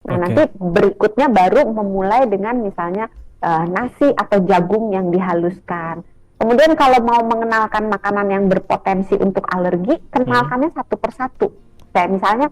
Nah, nanti berikutnya baru memulai dengan misalnya nasi atau jagung yang dihaluskan. Kemudian kalau mau mengenalkan makanan yang berpotensi untuk alergi, kenalkannya satu persatu. Kayak misalnya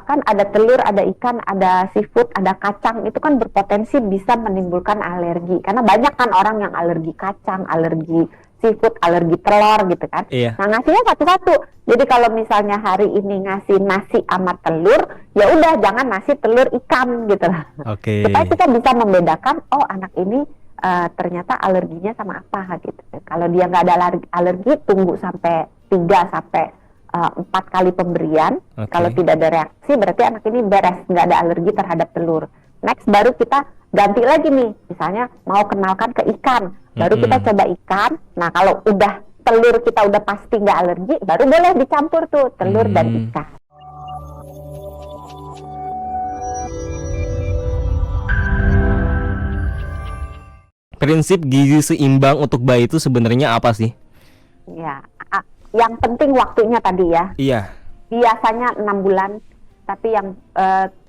kan ada telur, ada ikan, ada seafood, ada kacang, itu kan berpotensi bisa menimbulkan alergi. Karena banyak kan orang yang alergi kacang, alergi seafood, alergi telur gitu kan. Iya. Nah, ngasihnya satu-satu. Jadi kalau misalnya hari ini ngasih nasi sama telur, ya udah jangan nasi telur ikan gitu lah. Oke. Supaya kita bisa membedakan, oh anak ini ternyata alerginya sama apa gitu. Kalau dia nggak ada alergi, tunggu sampai 3 sampai 4 kali pemberian. Kalau tidak ada reaksi, berarti anak ini beres, nggak ada alergi terhadap telur. Next baru kita ganti lagi nih, misalnya mau kenalkan ke ikan, baru kita coba ikan. Nah kalau udah telur kita udah pasti nggak alergi, baru boleh dicampur tuh telur dan ikan. Prinsip gizi seimbang untuk bayi itu sebenarnya apa sih? Ya, yang penting waktunya tadi ya. Iya. Biasanya 6 bulan, tapi yang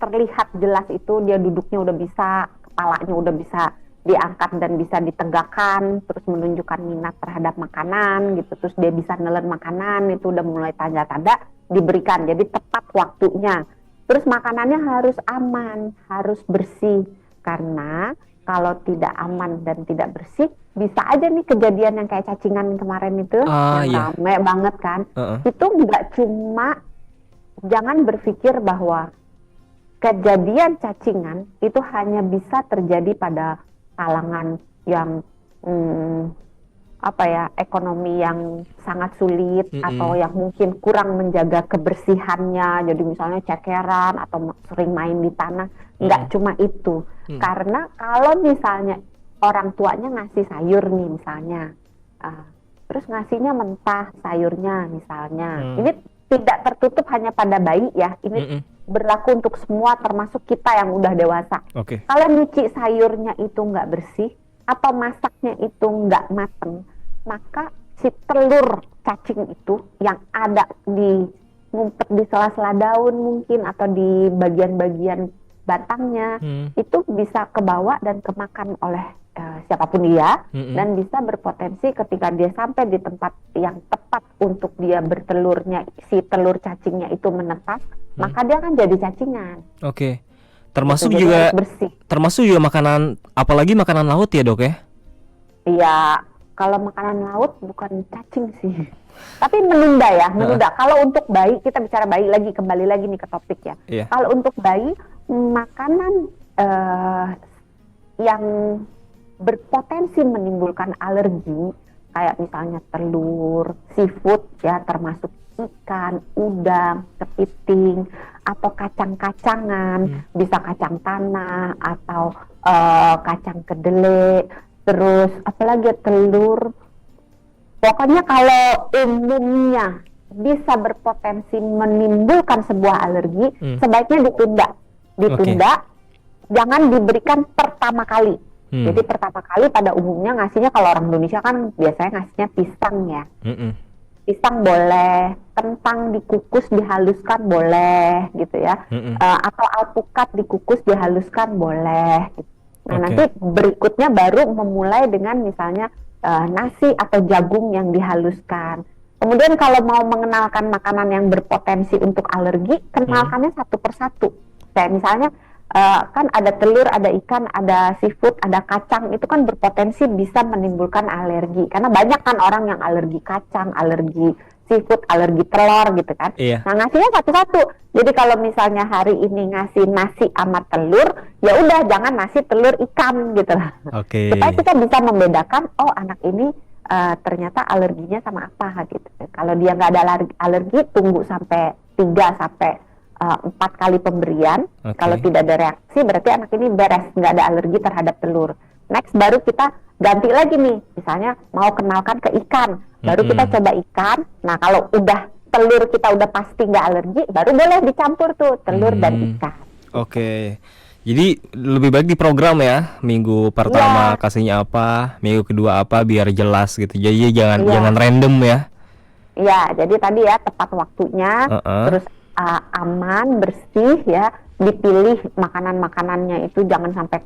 terlihat jelas itu dia duduknya udah bisa, kepalanya udah bisa diangkat dan bisa ditegakkan, terus menunjukkan minat terhadap makanan gitu, terus dia bisa nelen makanan, itu udah mulai tanda-tanda diberikan. Jadi tepat waktunya. Terus makanannya harus aman, harus bersih, karena kalau tidak aman dan tidak bersih, bisa aja nih kejadian yang kayak cacingan kemarin itu, yang rame banget kan. Itu nggak cuma, jangan berpikir bahwa kejadian cacingan itu hanya bisa terjadi pada kalangan yang ekonomi yang sangat sulit, atau yang mungkin kurang menjaga kebersihannya, jadi misalnya cekeran atau sering main di tanah. Nggak cuma itu, karena kalau misalnya orang tuanya ngasih sayur nih misalnya, terus ngasihnya mentah sayurnya misalnya, ini tidak tertutup hanya pada bayi ya, ini berlaku untuk semua termasuk kita yang udah dewasa. Kalau nyuci sayurnya itu nggak bersih atau masaknya itu nggak mateng, maka si telur cacing itu yang ada di ngumpet di sela-sela daun mungkin atau di bagian-bagian batangnya, itu bisa kebawa dan kemakan oleh siapapun dia, dan bisa berpotensi ketika dia sampai di tempat yang tepat untuk dia bertelurnya, si telur cacingnya itu menetas, maka dia akan jadi cacingan. Termasuk gitu, juga bersih. Termasuk juga makanan, apalagi makanan laut ya dok ya? Iya, kalau makanan laut bukan cacing sih, tapi menunda ya, menunda. Kalau untuk bayi, kita bicara bayi lagi, kembali lagi nih ke topik ya. Kalau untuk bayi, makanan yang berpotensi menimbulkan alergi, kayak misalnya telur, seafood ya, termasuk ikan, udang, kepiting, atau kacang-kacangan, bisa kacang tanah atau kacang kedelai, terus apalagi telur. Pokoknya kalau umumnya bisa berpotensi menimbulkan sebuah alergi, sebaiknya ditunda, jangan diberikan pertama kali. Jadi pertama kali pada umumnya ngasihnya, kalau orang Indonesia kan biasanya ngasihnya pisang ya. Pisang boleh, kentang dikukus dihaluskan boleh gitu ya, atau alpukat dikukus dihaluskan boleh gitu. Nah nanti berikutnya baru memulai dengan misalnya nasi atau jagung yang dihaluskan. Kemudian kalau mau mengenalkan makanan yang berpotensi untuk alergi, kenalkannya satu persatu. Kayak misalnya kan ada telur, ada ikan, ada seafood, ada kacang, itu kan berpotensi bisa menimbulkan alergi. Karena banyak kan orang yang alergi kacang, alergi seafood, alergi telur gitu kan. Nah ngasihnya satu-satu. Jadi kalau misalnya hari ini ngasih nasi sama telur, ya udah jangan nasi telur ikan gitu lah. Supaya kita bisa membedakan, oh anak ini ternyata alerginya sama apa gitu. Kalau dia nggak ada alergi, tunggu sampai 3 sampai 4 kali pemberian. Kalau tidak ada reaksi, berarti anak ini beres, nggak ada alergi terhadap telur. Next baru kita ganti lagi nih, misalnya mau kenalkan ke ikan, baru kita coba ikan. Nah kalau udah telur kita udah pasti nggak alergi, baru boleh dicampur tuh telur dan ikan. Jadi lebih baik di program ya, minggu pertama kasihnya apa, minggu kedua apa, biar jelas gitu. Jadi jangan random ya. Iya, jadi tadi ya tepat waktunya, terus aman, bersih ya, dipilih makanan-makanannya itu jangan sampai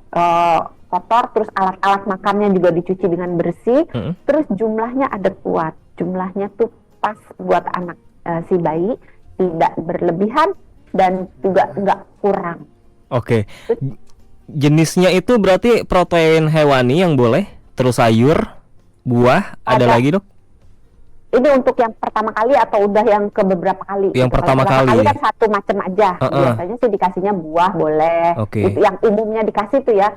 kotor, terus alat-alat makannya juga dicuci dengan bersih, terus jumlahnya ada kuat, jumlahnya tuh pas buat anak si bayi, tidak berlebihan dan juga nggak kurang. Oke. Jenisnya itu berarti protein hewani yang boleh, terus sayur, buah, ada lagi dok? Ini untuk yang pertama kali atau udah yang ke beberapa kali? Yang pertama Kalau kali. kan satu macam aja. Biasanya sih dikasihnya buah boleh. Itu yang umumnya dikasih tuh ya,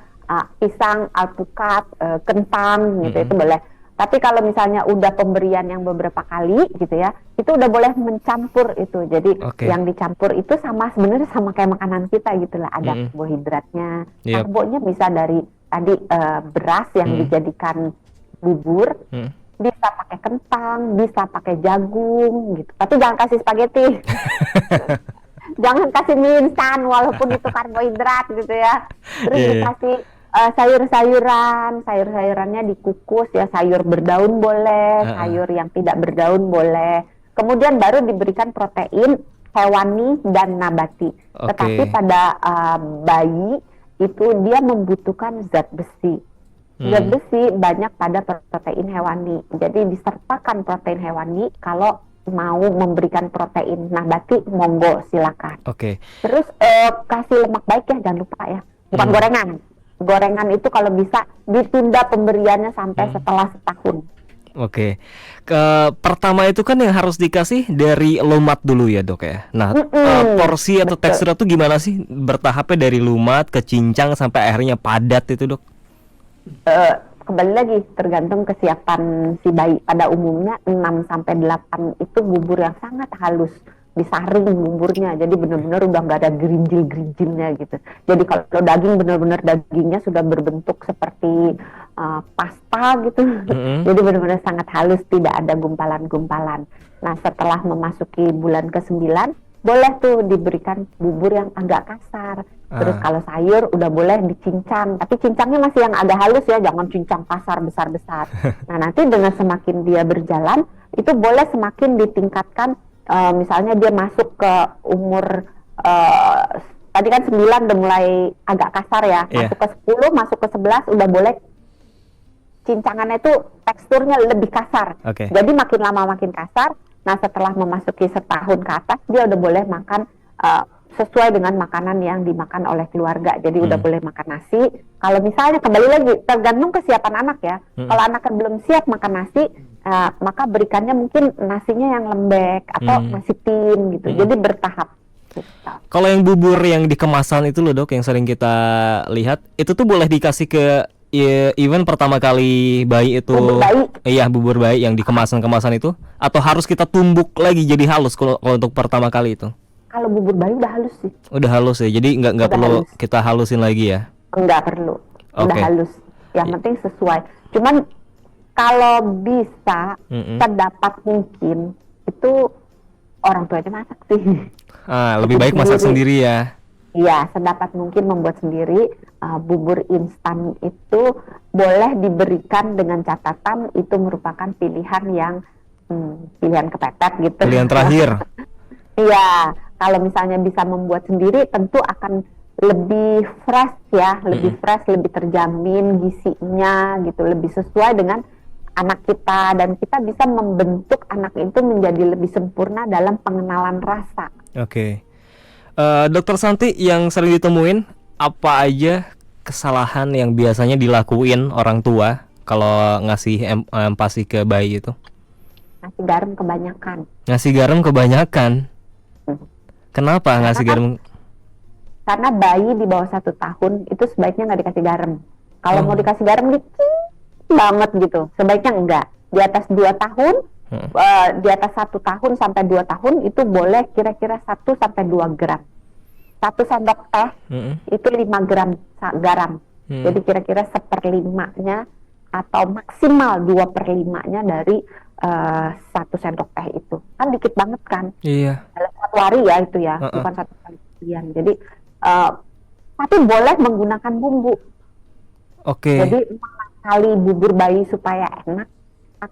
pisang, alpukat, kentang gitu, itu boleh. Tapi kalau misalnya udah pemberian yang beberapa kali gitu ya, itu udah boleh mencampur itu. Jadi yang dicampur itu sebenarnya sama kayak makanan kita gitu lah. Ada karbohidratnya. Karbonya bisa dari tadi beras yang dijadikan bubur. Bisa pakai kentang, bisa pakai jagung gitu. Tapi jangan kasih spaghetti. Jangan kasih mie instan walaupun itu karbohidrat gitu ya. Terus dikasih sayur-sayurannya dikukus ya, sayur berdaun boleh, sayur yang tidak berdaun boleh. Kemudian baru diberikan protein hewani dan nabati. Tetapi pada bayi itu dia membutuhkan zat besi. Zat besi banyak pada protein hewani. Jadi disertakan protein hewani. Kalau mau memberikan protein nabati, monggo silakan. Terus kasih lemak baik ya, jangan lupa ya. Bukan gorengan. Gorengan itu kalau bisa ditunda pemberiannya sampai setelah setahun. Pertama itu kan yang harus dikasih dari lumat dulu ya dok ya. Nah porsi atau teksturnya tuh gimana sih? Bertahapnya dari lumat ke cincang sampai akhirnya padat itu dok? Kembali lagi tergantung kesiapan si bayi. Pada umumnya 6-8 itu bubur yang sangat halus, disaring buburnya, jadi benar-benar udah nggak ada gerinjil-gerinjilnya gitu. Jadi kalau daging benar-benar dagingnya sudah berbentuk seperti pasta gitu. Jadi benar-benar sangat halus, tidak ada gumpalan-gumpalan. Nah setelah memasuki bulan ke-9 boleh tuh diberikan bubur yang agak kasar. Terus kalau sayur udah boleh dicincang, tapi cincangnya masih yang agak halus ya, jangan cincang kasar besar-besar. Nah nanti dengan semakin dia berjalan, itu boleh semakin ditingkatkan. Misalnya dia masuk ke umur tadi kan 9 udah mulai agak kasar ya, masuk ke 10, masuk ke 11 udah boleh cincangannya itu teksturnya lebih kasar. Jadi makin lama makin kasar. Nah setelah memasuki setahun ke atas dia udah boleh makan sesuai dengan makanan yang dimakan oleh keluarga. Jadi udah boleh makan nasi. Kalau misalnya kembali lagi tergantung kesiapan anak ya. Kalau anaknya belum siap makan nasi, maka berikannya mungkin nasinya yang lembek atau nasi tim gitu. Jadi bertahap. Gitu. Kalau yang bubur yang di kemasan itu loh dok, yang sering kita lihat, itu tuh boleh dikasih ke even pertama kali bayi itu. Bubur bayi. Iya bubur bayi yang di kemasan-kemasan itu, atau harus kita tumbuk lagi jadi halus kalau untuk pertama kali itu? Kalau bubur bayi udah halus sih. Udah halus ya, jadi nggak perlu halus. Kita halusin lagi ya? Nggak perlu, udah halus. Yang penting sesuai. Cuman kalau bisa terdapat mungkin itu orang tuanya masak sih. Lebih baik masak sendiri ya? Iya, sedapat mungkin membuat sendiri. Bubur instan itu boleh diberikan dengan catatan itu merupakan pilihan yang pilihan kepepet gitu. Pilihan terakhir. Iya, kalau misalnya bisa membuat sendiri tentu akan lebih fresh ya, lebih fresh, lebih terjamin gizinya gitu, lebih sesuai dengan anak kita, dan kita bisa membentuk anak itu menjadi lebih sempurna dalam pengenalan rasa. Dokter Santi, yang sering ditemuin apa aja kesalahan yang biasanya dilakuin orang tua kalau ngasih empasi ke bayi itu? Ngasih garam kebanyakan. Ngasih garam kebanyakan? Kenapa ngasih garam? Karena bayi di bawah 1 tahun itu sebaiknya nggak dikasih garam. Kalau mau dikasih garam dikit banget gitu, sebaiknya enggak. Di atas 2 tahun, di atas 1 tahun sampai 2 tahun itu boleh kira-kira 1 sampai 2 gram. 1 sendok teh itu 5 gram garam. Jadi kira-kira 1/5-nya atau maksimal 2/5-nya dari 1 sendok teh itu. Kan dikit banget kan? Iya. Dalam 1 hari ya itu ya, bukan 1 kali sekian. Jadi tapi boleh menggunakan bumbu. Jadi kali bubur bayi supaya enak,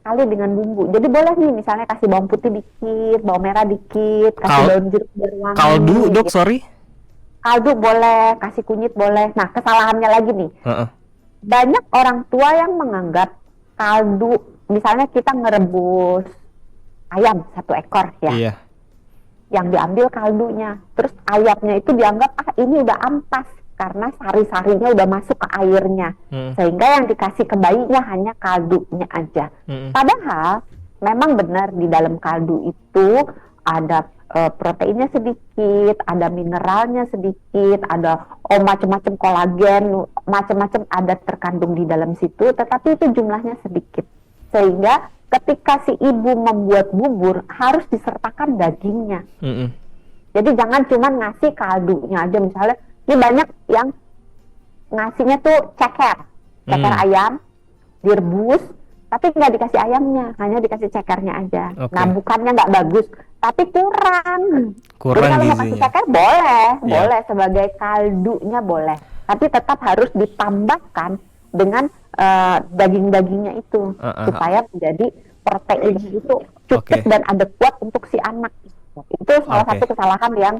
kali dengan bumbu. Jadi boleh nih misalnya kasih bawang putih dikit, bawang merah dikit, kasih daun jeruk biar wangi. Kaldu dok, sorry? kaldu boleh, kasih kunyit boleh. Nah, kesalahannya lagi nih, Heeh. banyak orang tua yang menganggap kaldu, misalnya kita ngerebus ayam 1 ekor ya, Iya. yang diambil kaldunya, terus ayamnya itu dianggap ini udah ampas karena sari-sarinya udah masuk ke airnya, sehingga yang dikasih ke bayinya hanya kaldunya aja. Padahal memang benar di dalam kaldu itu ada proteinnya sedikit, ada mineralnya sedikit, ada macam-macam kolagen, macam-macam ada terkandung di dalam situ, tetapi itu jumlahnya sedikit. Sehingga ketika si ibu membuat bubur harus disertakan dagingnya. Jadi jangan cuma ngasih kaldunya aja. Misalnya ini banyak yang ngasihnya tuh ceker ayam direbus, tapi nggak dikasih ayamnya, hanya dikasih cekernya aja. Oke. Nah, bukannya nggak bagus, tapi kurang. Jadi kalau mau kasih gizinya. ceker boleh, Iya. boleh sebagai kaldunya boleh, tapi tetap harus ditambahkan dengan daging-dagingnya itu supaya menjadi proteinnya itu cukup dan adekuat untuk si anak. Itu salah satu kesalahan yang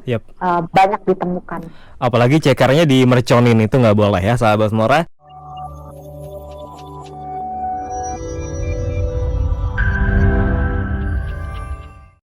banyak ditemukan. Apalagi cekernya dimerconin itu nggak boleh ya, sahabat Mora.